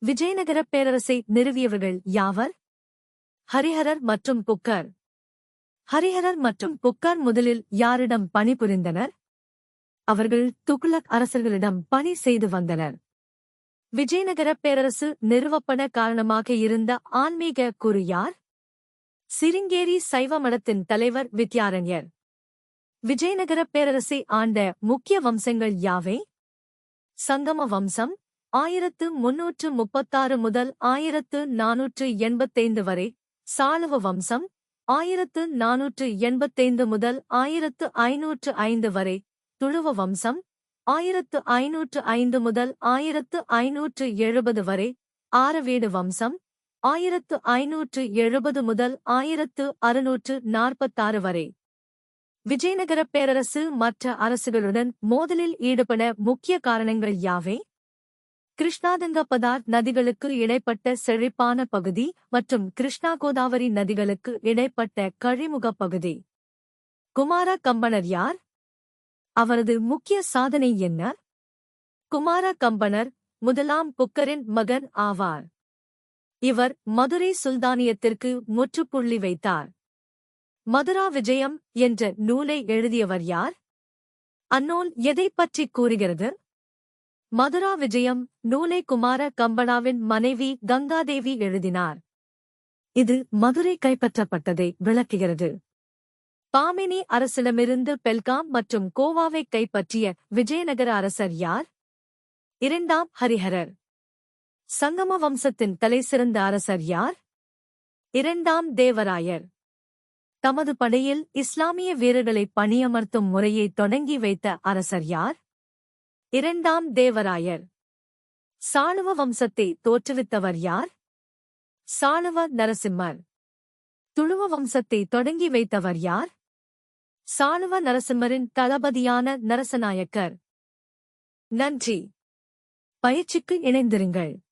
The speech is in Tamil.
விஜயநகரப் பேரரசை நிறுவியவர்கள் யாவர்? ஹரிஹரர் மற்றும் புக்கர். ஹரிஹரர் மற்றும் புக்கர் முதலில் யாரிடம் பணிபுரிந்தனர்? அவர்கள் துக்ளக் அரசர்களிடம் பணி செய்து வந்தனர். விஜயநகரப் பேரரசு நிறுவப்பட காரணமாக இருந்த ஆன்மீக குரு யார்? சிருங்கேரி சைவ மடத்தின் தலைவர் வித்யாரண்யர். விஜயநகரப் பேரரசை ஆண்ட முக்கிய வம்சங்கள் யாவை? சங்கம வம்சம் 1336 முதல் 1485 வரை, சாளுவ வம்சம் 1485 முதல் 1505 வரை, துளுவ வம்சம் 1505 முதல் 1570 வரை, ஆரவேடு வம்சம் 1570 முதல் 1646 வரை. விஜயநகரப் பேரரசு மற்ற அரசுகளுடன் மோதலில் ஈடுபட முக்கிய காரணங்கள் யாவை? கிருஷ்ணாதங்க பதார் நதிகளுக்கு இடைப்பட்ட செழிப்பான பகுதி மற்றும் கிருஷ்ணா கோதாவரி நதிகளுக்கு இடைப்பட்ட கழிமுக பகுதி. குமார கம்பனர் யார்? அவரது முக்கிய சாதனை என்ன? குமார கம்பனர் முதலாம் புக்கரின் மகன் ஆவார். இவர் மதுரை சுல்தானியத்திற்கு முற்றுப்புள்ளி வைத்தார். மதுரா விஜயம் என்ற நூலை எழுதியவர் யார்? அந்நூல் எதைப் பற்றி கூறுகிறது? மதுரா விஜயம் நூலை குமார கம்பனாவின் மனைவி கங்காதேவி எழுதினார். இது மதுரை கைப்பற்றப்பட்டதை விளக்குகிறது. பாமினி அரசிடமிருந்து பெல்காம் மற்றும் கோவாவை கைப்பற்றிய விஜயநகர அரசர் யார்? இரண்டாம் ஹரிஹரர். சங்கம வம்சத்தின் தலைசிறந்த அரசர் யார்? இரண்டாம் தேவராயர். தமது படையில் இஸ்லாமிய வீரர்களை பணியமர்த்தும் முறையை தொடங்கி வைத்த அரசர் யார்? இரண்டாம் தேவராயர். சாளுவ வம்சத்தை தோற்றுவித்தவர் யார்? சாளுவ நரசிம்மர். துளுவ வம்சத்தை தொடங்கி வைத்தவர் யார்? சாளுவ நரசிம்மரின் தளபதியான நரசநாயக்கர். நன்றி. பயிற்சிக்கு இணைந்திருங்கள்.